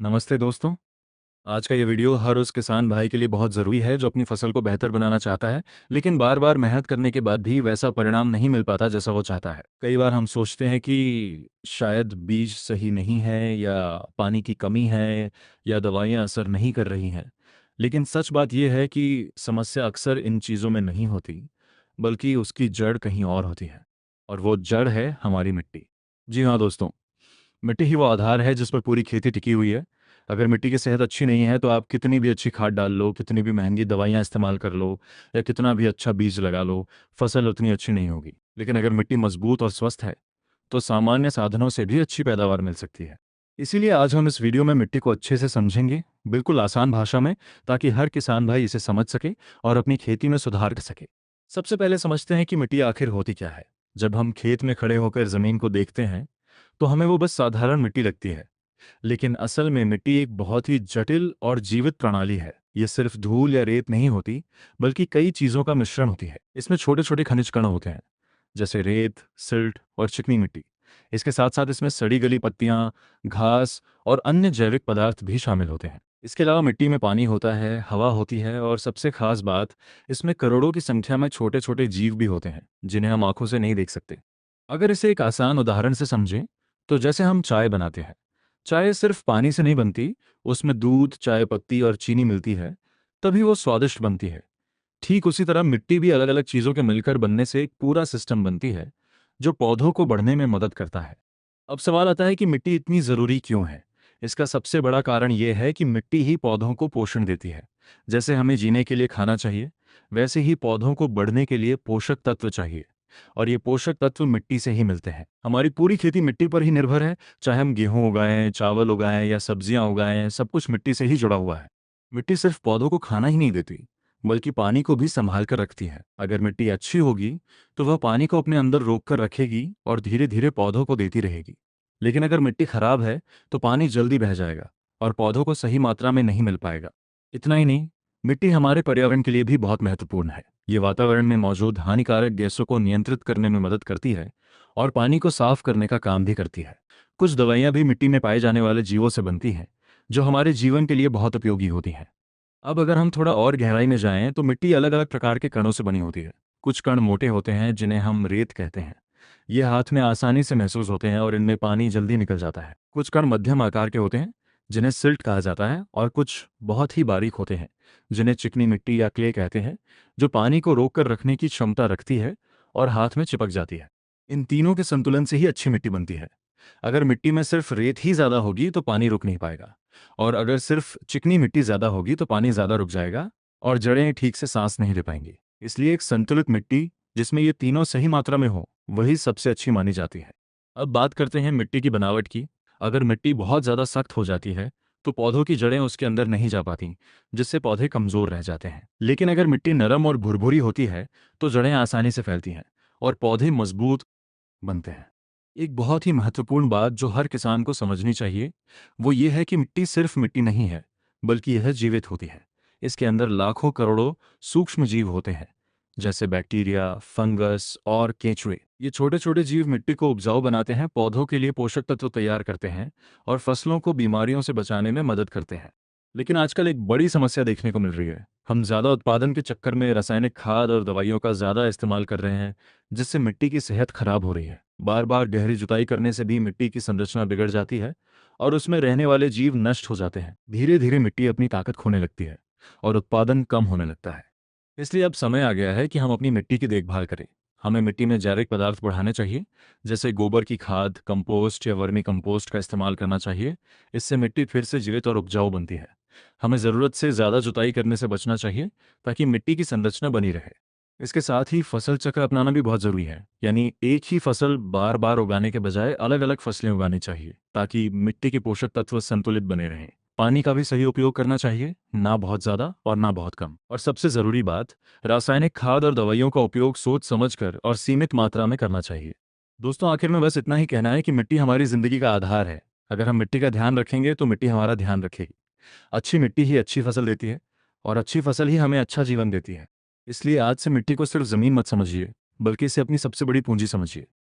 नमस्ते दोस्तों। आज का ये वीडियो हर उस किसान भाई के लिए बहुत ज़रूरी है जो अपनी फसल को बेहतर बनाना चाहता है, लेकिन बार बार मेहनत करने के बाद भी वैसा परिणाम नहीं मिल पाता जैसा वो चाहता है। कई बार हम सोचते हैं कि शायद बीज सही नहीं है, या पानी की कमी है, या दवाइयाँ असर नहीं कर रही हैं। लेकिन सच बात यह है कि समस्या अक्सर इन चीज़ों में नहीं होती, बल्कि उसकी जड़ कहीं और होती है। और वो जड़ है हमारी मिट्टी। जी हाँ दोस्तों, मिट्टी ही वो आधार है जिस पर पूरी खेती टिकी हुई है। अगर मिट्टी की सेहत अच्छी नहीं है तो आप कितनी भी अच्छी खाद डाल लो, कितनी भी महंगी दवाइयाँ इस्तेमाल कर लो, या कितना भी अच्छा बीज लगा लो, फसल उतनी अच्छी नहीं होगी। लेकिन अगर मिट्टी मजबूत और स्वस्थ है तो सामान्य साधनों से भी अच्छी पैदावार मिल सकती है। इसीलिए आज हम इस वीडियो में मिट्टी को अच्छे से समझेंगे, बिल्कुल आसान भाषा में, ताकि हर किसान भाई इसे समझ सके और अपनी खेती में सुधार कर सके। सबसे पहले समझते हैं कि मिट्टी आखिर होती क्या है। जब हम खेत में खड़े होकर जमीन को देखते हैं तो हमें वो बस साधारण मिट्टी लगती है, लेकिन असल में मिट्टी एक बहुत ही जटिल और जीवित प्रणाली है। ये सिर्फ धूल या रेत नहीं होती, बल्कि कई चीजों का मिश्रण होती है। इसमें छोटे छोटे खनिज कण होते हैं, जैसे रेत, सिल्ट और चिकनी मिट्टी। इसके साथ साथ इसमें सड़ी गली पत्तियां, घास और अन्य जैविक पदार्थ भी शामिल होते हैं। इसके अलावा मिट्टी में पानी होता है, हवा होती है, और सबसे खास बात, इसमें करोड़ों की संख्या में छोटे छोटे जीव भी होते हैं जिन्हें हम आंखों से नहीं देख सकते। अगर इसे एक आसान उदाहरण से समझें, तो जैसे हम चाय बनाते हैं, चाय सिर्फ पानी से नहीं बनती, उसमें दूध, चाय पत्ती और चीनी मिलती है, तभी वो स्वादिष्ट बनती है। ठीक उसी तरह मिट्टी भी अलग अलग चीज़ों के मिलकर बनने से एक पूरा सिस्टम बनती है, जो पौधों को बढ़ने में मदद करता है। अब सवाल आता है कि मिट्टी इतनी ज़रूरी क्यों है। इसका सबसे बड़ा कारण यह है कि मिट्टी ही पौधों को पोषण देती है। जैसे हमें जीने के लिए खाना चाहिए, वैसे ही पौधों को बढ़ने के लिए पोषक तत्व चाहिए, और ये पोषक तत्व मिट्टी से ही मिलते हैं। हमारी पूरी खेती मिट्टी पर ही निर्भर है। चाहे हम गेहूं उगाएं, चावल उगाएं या सब्जियां उगाएं, सब कुछ मिट्टी से ही जुड़ा हुआ है। मिट्टी सिर्फ पौधों को खाना ही नहीं देती, बल्कि पानी को भी संभाल कर रखती है। अगर मिट्टी अच्छी होगी तो वह पानी को अपने अंदर रोक कर रखेगी और धीरे धीरे पौधों को देती रहेगी। लेकिन अगर मिट्टी खराब है तो पानी जल्दी बह जाएगा और पौधों को सही मात्रा में नहीं मिल पाएगा। इतना ही नहीं, मिट्टी हमारे पर्यावरण के लिए भी बहुत महत्वपूर्ण है। ये वातावरण में मौजूद हानिकारक गैसों को नियंत्रित करने में मदद करती है और पानी को साफ करने का काम भी करती है। कुछ दवाइयाँ भी मिट्टी में पाए जाने वाले जीवों से बनती हैं, जो हमारे जीवन के लिए बहुत उपयोगी होती हैं। अब अगर हम थोड़ा और गहराई में जाएं तो मिट्टी अलग अलग प्रकार के कणों से बनी होती है। कुछ कण मोटे होते हैं जिन्हें हम रेत कहते हैं। ये हाथ में आसानी से महसूस होते हैं और इनमें पानी जल्दी निकल जाता है। कुछ कण मध्यम आकार के होते हैं जिन्हें सिल्ट कहा जाता है, और कुछ बहुत ही बारीक होते हैं जिन्हें चिकनी मिट्टी या क्ले कहते हैं, जो पानी को रोक कर रखने की क्षमता रखती है और हाथ में चिपक जाती है। इन तीनों के संतुलन से ही अच्छी मिट्टी बनती है। अगर मिट्टी में सिर्फ रेत ही ज़्यादा होगी तो पानी रुक नहीं पाएगा, और अगर सिर्फ चिकनी मिट्टी ज़्यादा होगी तो पानी ज़्यादा रुक जाएगा और जड़ें ठीक से सांस नहीं ले पाएंगी। इसलिए एक संतुलित मिट्टी जिसमें ये तीनों सही मात्रा में हो, वही सबसे अच्छी मानी जाती है। अब बात करते हैं मिट्टी की बनावट की। अगर मिट्टी बहुत ज़्यादा सख्त हो जाती है तो पौधों की जड़ें उसके अंदर नहीं जा पाती, जिससे पौधे कमज़ोर रह जाते हैं। लेकिन अगर मिट्टी नरम और भुरभुरी होती है तो जड़ें आसानी से फैलती हैं और पौधे मजबूत बनते हैं। एक बहुत ही महत्वपूर्ण बात जो हर किसान को समझनी चाहिए, वो ये है कि मिट्टी सिर्फ मिट्टी नहीं है, बल्कि यह जीवित होती है। इसके अंदर लाखों करोड़ों सूक्ष्म जीव होते हैं, जैसे बैक्टीरिया, फंगस और केंचुए। ये छोटे छोटे जीव मिट्टी को उपजाऊ बनाते हैं, पौधों के लिए पोषक तत्व तैयार करते हैं और फसलों को बीमारियों से बचाने में मदद करते हैं। लेकिन आजकल एक बड़ी समस्या देखने को मिल रही है। हम ज़्यादा उत्पादन के चक्कर में रासायनिक खाद और दवाइयों का ज़्यादा इस्तेमाल कर रहे हैं, जिससे मिट्टी की सेहत खराब हो रही है। बार बार गहरी जुताई करने से भी मिट्टी की संरचना बिगड़ जाती है और उसमें रहने वाले जीव नष्ट हो जाते हैं। धीरे धीरे मिट्टी अपनी ताकत खोने लगती है और उत्पादन कम होने लगता है। इसलिए अब समय आ गया है कि हम अपनी मिट्टी की देखभाल करें। हमें मिट्टी में जैविक पदार्थ बढ़ाने चाहिए, जैसे गोबर की खाद, कंपोस्ट या वर्मी कंपोस्ट का इस्तेमाल करना चाहिए। इससे मिट्टी फिर से जीवित और उपजाऊ बनती है। हमें ज़रूरत से ज़्यादा जुताई करने से बचना चाहिए, ताकि मिट्टी की संरचना बनी रहे। इसके साथ ही फसल चक्र अपनाना भी बहुत ज़रूरी है, यानी एक ही फसल बार बार उगाने के बजाय अलग अलग फसलें उगानी चाहिए, ताकि मिट्टी के पोषक तत्व संतुलित बने रहें। पानी का भी सही उपयोग करना चाहिए, ना बहुत ज़्यादा और ना बहुत कम। और सबसे ज़रूरी बात, रासायनिक खाद और दवाइयों का उपयोग सोच समझकर और सीमित मात्रा में करना चाहिए। दोस्तों, आखिर में बस इतना ही कहना है कि मिट्टी हमारी ज़िंदगी का आधार है। अगर हम मिट्टी का ध्यान रखेंगे तो मिट्टी हमारा ध्यान रखेगी। अच्छी मिट्टी ही अच्छी फसल देती है, और अच्छी फसल ही हमें अच्छा जीवन देती है। इसलिए आज से मिट्टी को सिर्फ ज़मीन मत समझिए, बल्कि इसे अपनी सबसे बड़ी पूंजी समझिए।